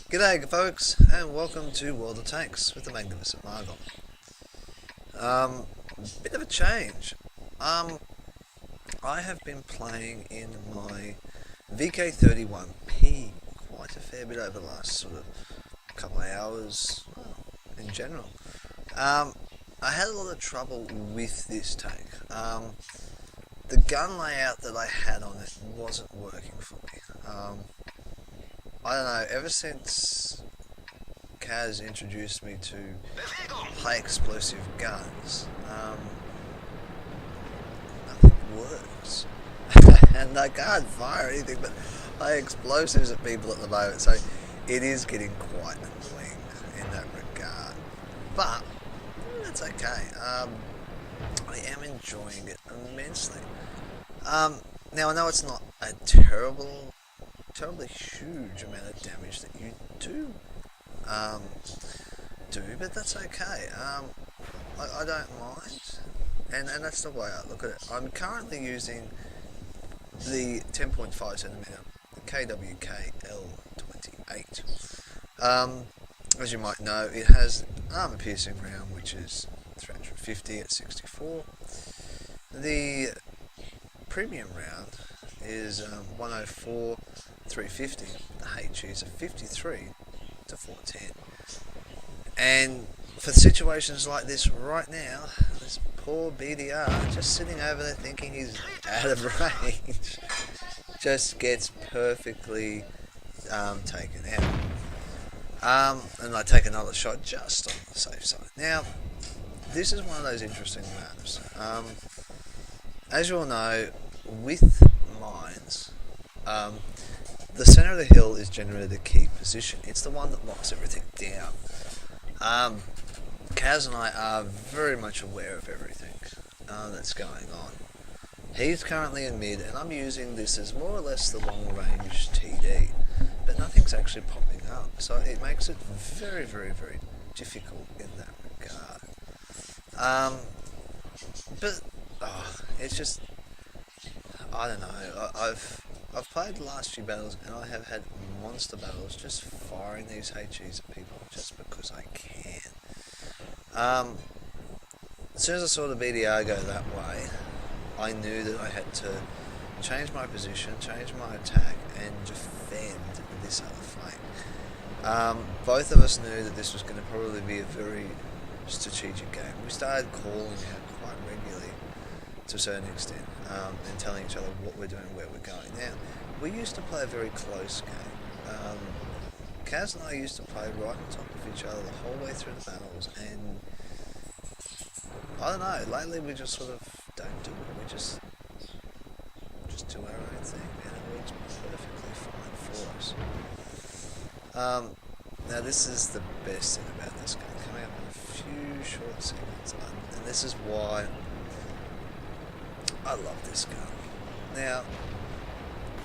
G'day folks, and welcome to World of Tanks with the magnificent Margon. Bit of a change. I have been playing in my VK31P quite a fair bit over the last sort of couple of hours, well, in general. I had a lot of trouble with this tank. The gun layout that I had on it wasn't working for me. I don't know, ever since Kaze introduced me to high explosive guns, nothing works. And I can't fire anything but high explosives at people at the moment, so it is getting quite annoying in that regard. But that's okay. I am enjoying it immensely. Now I know it's not a terribly huge amount of damage that you do, but that's okay. I don't mind, and that's the way I look at it. I'm currently using the 10.5cm KWK-L28. As you might know, it has an armor-piercing round, which is 350 at 64. The premium round is 104 350. The HEs are 53 to 410. And for situations like this right now, this poor BDR just sitting over there thinking he's out of range just gets perfectly taken out. And I take another shot just on the safe side. Now, this is one of those interesting maps. As you all know, with mines, the centre of the hill is generally the key position. It's the one that locks everything down. Kaz and I are very much aware of everything that's going on. He's currently in mid, and I'm using this as more or less the long-range TD, but nothing's actually popping up, so it makes it very, very, very difficult in that regard. It's just, I don't know. I've played the last few battles, and I have had monster battles just firing these HEs at people just because I can. As soon as I saw the BDR go that way, I knew that I had to change my position, change my attack, and defend this other flank. Both of us knew that this was going to probably be a very strategic game. We started calling out quite regularly to a certain extent, and telling each other what we're doing, where we're going. Now, we used to play a very close game. Kaz and I used to play right on top of each other the whole way through the battles, and I don't know, lately we just sort of don't do it. We just do our own thing, and it works perfectly fine for us. Now, this is the best thing about this game, coming up in a few short seconds, and this is why I love this gun. Now,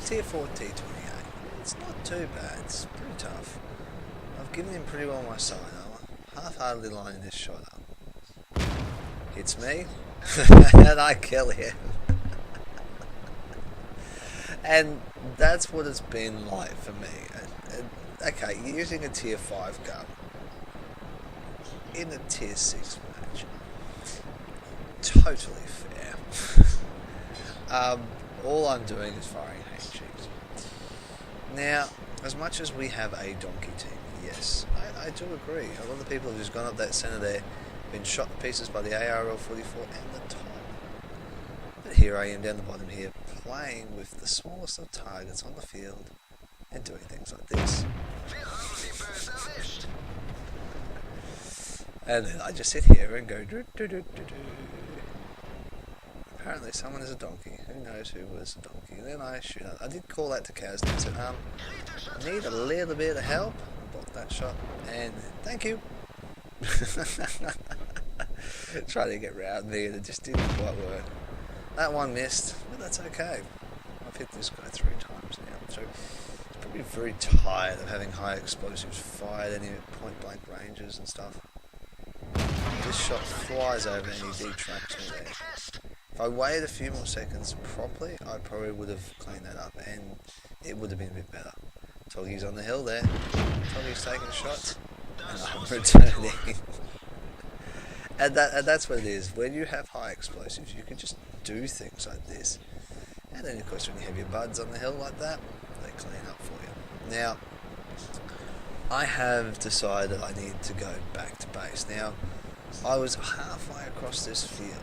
Tier 4 T28, it's not too bad, it's pretty tough. I've given him pretty well my side armor, half-heartedly lining this shot up. Hits me, and I kill him. And that's what it's been like for me. Okay, you're using a Tier 5 gun in a Tier 6 match. Totally fair. All I'm doing is firing HGs. Now, as much as we have a donkey team, yes, I do agree. A lot of people have just gone up that centre there, been shot to pieces by the ARL-44 and the top. But here I am down the bottom here, playing with the smallest of targets on the field and doing things like this. And then I just sit here and go do do do do do. Apparently someone is a donkey. Who knows who was a donkey? And then I shoot out. I did call out to Kaz and I said, I need a little bit of help. I blocked that shot, and thank you. Trying to get round me, and it just didn't quite work. That one missed, but that's okay. I've hit this guy 3 times now, so he's probably very tired of having high explosives fired any point blank ranges and stuff. This shot flies over and he detracts me there. If I waited a few more seconds properly, I probably would have cleaned that up and it would have been a bit better. Toggy's on the hill there. Toggy's taking shots. And I'm returning. and that's what it is. When you have high explosives, you can just do things like this. And then, of course, when you have your buds on the hill like that, they clean up for you. Now, I have decided I need to go back to base. Now, I was halfway across this field.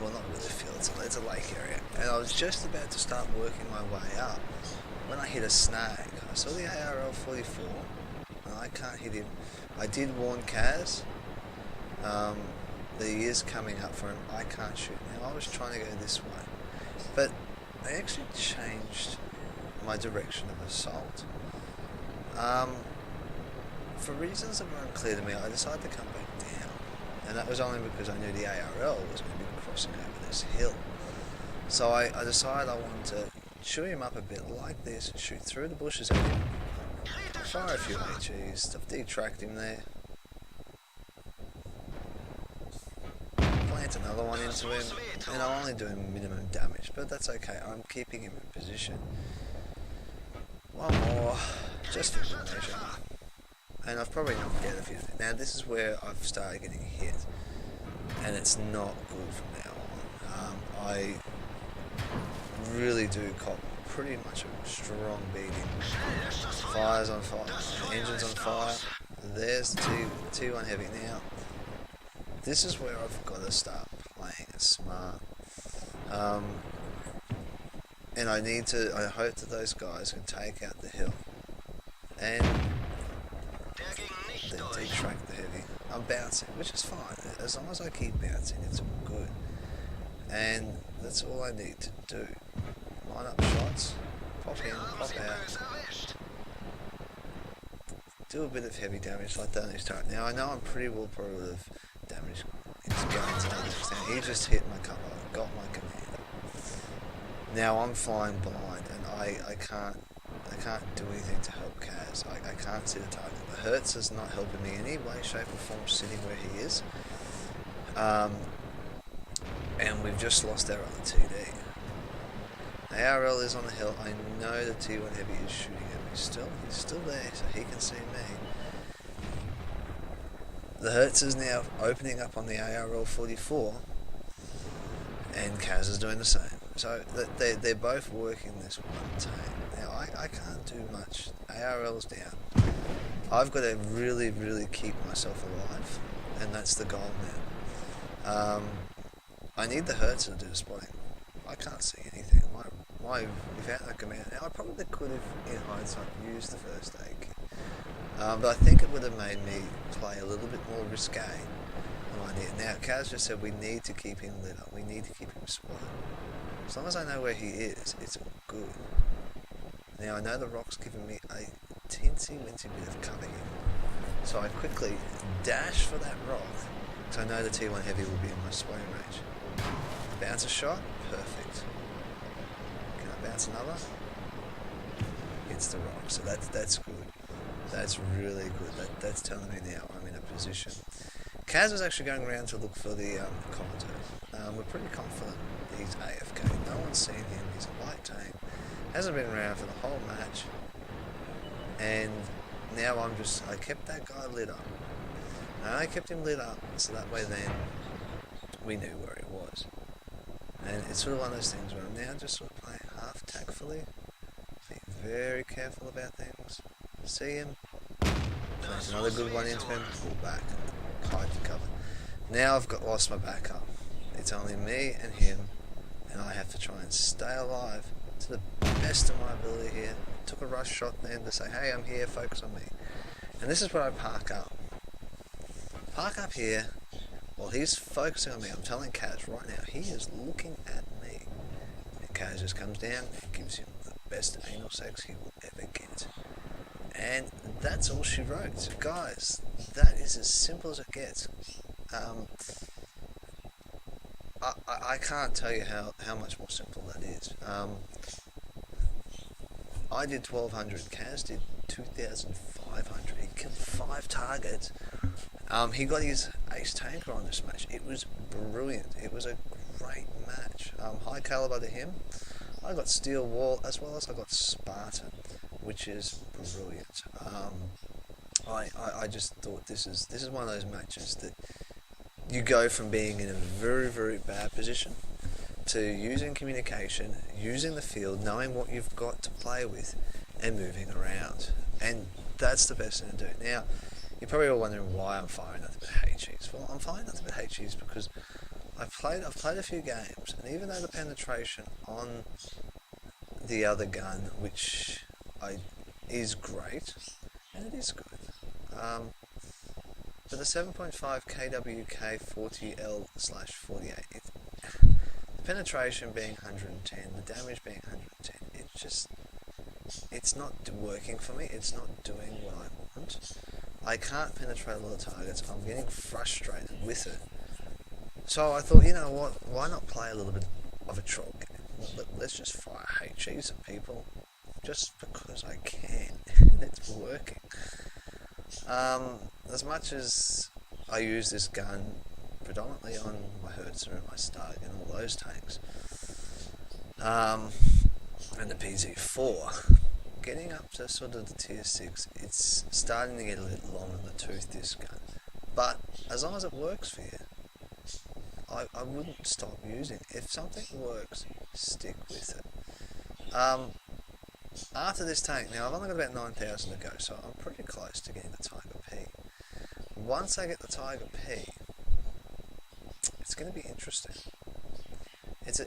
Well, not really a field, it's a lake area. And I was just about to start working my way up when I hit a snag. I saw the ARL 44, and I can't hit him. I did warn Kaze. He is coming up for him. I can't shoot. Now, I was trying to go this way. But they actually changed my direction of assault. For reasons that were unclear to me, I decided to come back down. And that was only because I knew the ARL was going to be crossing over this hill. So I decided I wanted to chew him up a bit like this, shoot through the bushes at him, fire a few HEs, I've detracked him there, plant another one into him, and I'm only doing minimum damage, but that's okay, I'm keeping him in position. One more, just for good measure, and I've probably knocked out a few. Now this is where I've started getting hit, and it's not good from now on. I really do cop pretty much a strong beating. Fire's on fire, engine's on fire, there's the T1 heavy. Now, this is where I've got to start playing it smart. And I hope that those guys can take out the hill. And then detract the heavy. I'm bouncing, which is fine. As long as I keep bouncing, it's all good. And that's all I need to do. Line up shots, pop in, pop out, do a bit of heavy damage like that on his turret. Now I know I'm pretty well probably of damage his guns and others. Now he just hit my cover, got my commander. Now I'm flying blind and I can't do anything to help Kaze. I can't see the target. The Hertz is not helping me in any way, shape or form sitting where he is. And we've just lost our other TD. The ARL is on the hill. I know the T1 heavy is shooting at me still. He's still there, so he can see me. The Hertz is now opening up on the ARL 44, and Kaze is doing the same. So they're both working this one team. Now I can't do much. ARL's down. I've got to really, really keep myself alive, and that's the goal now. I need the Hertz to do the spotting. I can't see anything. Without that command, now I probably could have, in hindsight, used the first aid kit. But I think it would have made me play a little bit more risque than I did. Now, Kaze just said we need to keep him lit up. We need to keep him spotted. As long as I know where he is, it's all good. Now, I know the rock's giving me a teensy-wincy bit of cover here. So I quickly dash for that rock, because I know the T1 heavy will be in my spraying range. Bounce a shot, perfect. Can I bounce another? Hits the rock, so that's good. That's really good. That's telling me now I'm in a position. Kaze was actually going around to look for the commentator. We're pretty confident he's AFK. No one's seen him. He's a light tank. Hasn't been around for the whole match. And now I kept that guy lit up. And I kept him lit up, so that way then we knew where he was. And it's sort of one of those things where I'm now just sort of playing half tactfully, being very careful about things. See him, plant another good one into him, pull back, hide the cover. Now I've lost my backup. It's only me and him, and I have to try and stay alive to the best of my ability here. Took a rush shot then to say, hey, I'm here, focus on me. And this is where I park up. Park up here while he's focusing on me. I'm telling Kaze right now, he is looking at me. And Kaze just comes down and gives him the best anal sex he will ever get. And that's all she wrote. So guys, that is as simple as it gets. I can't tell you how much more simple that is. I did 1200, Kaze did 2500. He killed 5 targets. He got his ace tanker on this match. It was brilliant. It was a great match. High caliber to him. I got steel wall as well as I got Spartan. which is brilliant. I just thought this is one of those matches that you go from being in a very, very bad position to using communication, using the field, knowing what you've got to play with, and moving around. And that's the best thing to do. Now, you're probably all wondering why I'm firing nothing but HEs. Well, I'm firing nothing but HEs because I've played a few games, and even though the penetration on the other gun, which is great, and it is good, but the 7.5 KWK 40L/48, the penetration being 110, the damage being 110, it's not working for me. It's not doing what I want. I can't penetrate a lot of targets. I'm getting frustrated with it. So I thought, you know what? Why not play a little bit of a troll game? Let's just fire HEs at people, just because I can, and it's working. As much as I use this gun predominantly on my Hertzer and my Stug and all those tanks, and the PZ4, getting up to sort of the tier 6, it's starting to get a little long in the tooth, this gun. But as long as it works for you, I wouldn't stop using it. If something works, stick with it. After this tank, now I've only got about 9,000 to go, so I'm pretty close to getting the Tiger P. Once I get the Tiger P, it's going to be interesting. It's a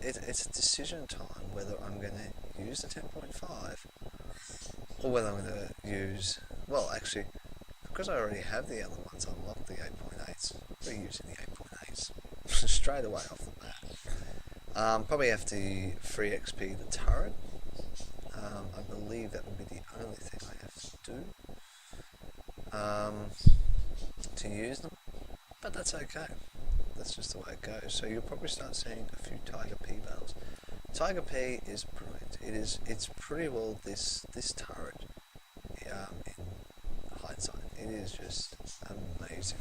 decision time whether I'm going to use the 10.5 or whether I'm going to use, well, actually, because I already have the other ones unlocked, the 8.8s, we're using the 8.8s straight away off the bat. Probably have to free XP the turret. I believe that would be the only thing I have to do to use them, but that's okay. That's just the way it goes. So you'll probably start seeing a few Tiger P battles. Tiger P is brilliant. It's pretty well this turret. In hindsight, it is just amazing.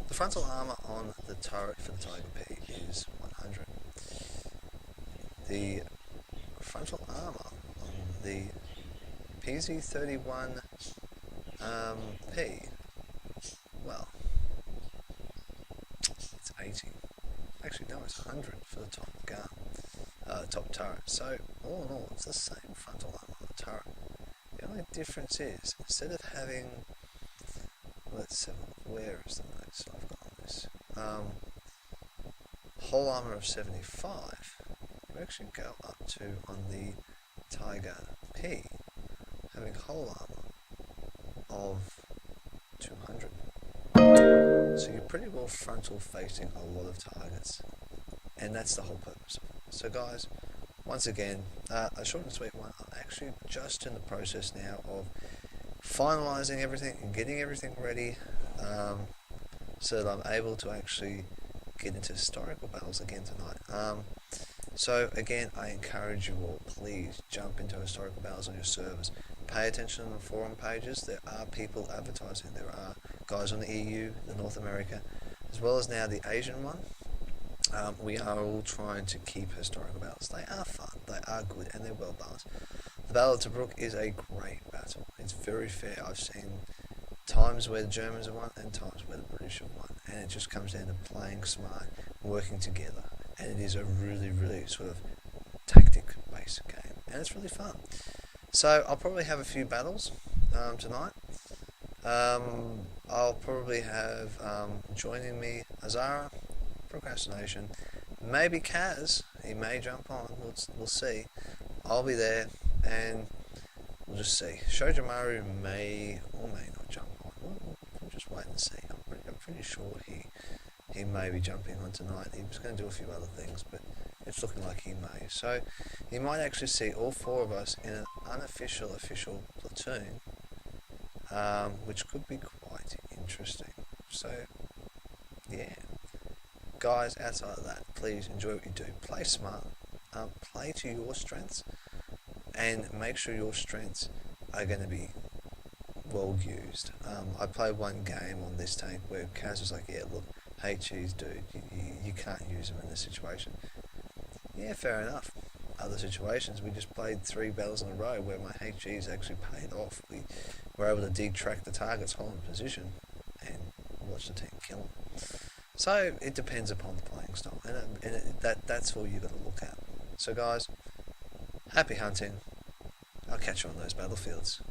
The frontal armor on the turret for the Tiger P is 100. The frontal armor on the PZ31 P, well, it's 80. Actually, no, it's 100 for the top gun, top turret. So all in all, it's the same frontal armor on the turret. The only difference is, instead of having, let's see, where is the notes I've got on this? Whole armor of 75. You actually go up to, on the Tiger P, having whole armor of 200. So you're pretty well frontal facing a lot of targets, and that's the whole purpose of it. So guys, once again, a short and sweet one. I'm actually just in the process now of finalising everything and getting everything ready, so that I'm able to actually get into historical battles again tonight. So again, I encourage you all, please jump into historical battles on your servers. Pay attention to the forum pages. There are people advertising. There are guys on the EU, the North America, as well as now the Asian one. We are all trying to keep historical battles. They are fun, they are good, and they're well balanced. The Battle of Tobruk is a great battle. It's very fair. I've seen times where the Germans have won and times where the British have won, and it just comes down to playing smart, working together, and it is a really, really sort of tactic-based game, and it's really fun. So I'll probably have a few battles tonight. I'll probably have joining me Azara, Procrastination, maybe Kaze. He may jump on. We'll see. I'll be there, and we'll just see. Shojamaru may or may not jump on. We'll just wait and see. I'm pretty sure he may be jumping on tonight. He was going to do a few other things, but it's looking like he may. So you might actually see all four of us in an unofficial official platoon, which could be quite interesting. So yeah, guys, outside of that, please enjoy what you do. Play smart, play to your strengths, and make sure your strengths are going to be well used. I played one game on this tank where Kaze was like, yeah, look, hey cheese dude, you can't use them in this situation. Yeah, fair enough. other situations, we just played 3 battles in a row where my HGs actually paid off. We were able to dig track the targets, hold in position, and watch the team kill them. So it depends upon the playing style, and that's all you've got to look at. So guys, happy hunting. I'll catch you on those battlefields.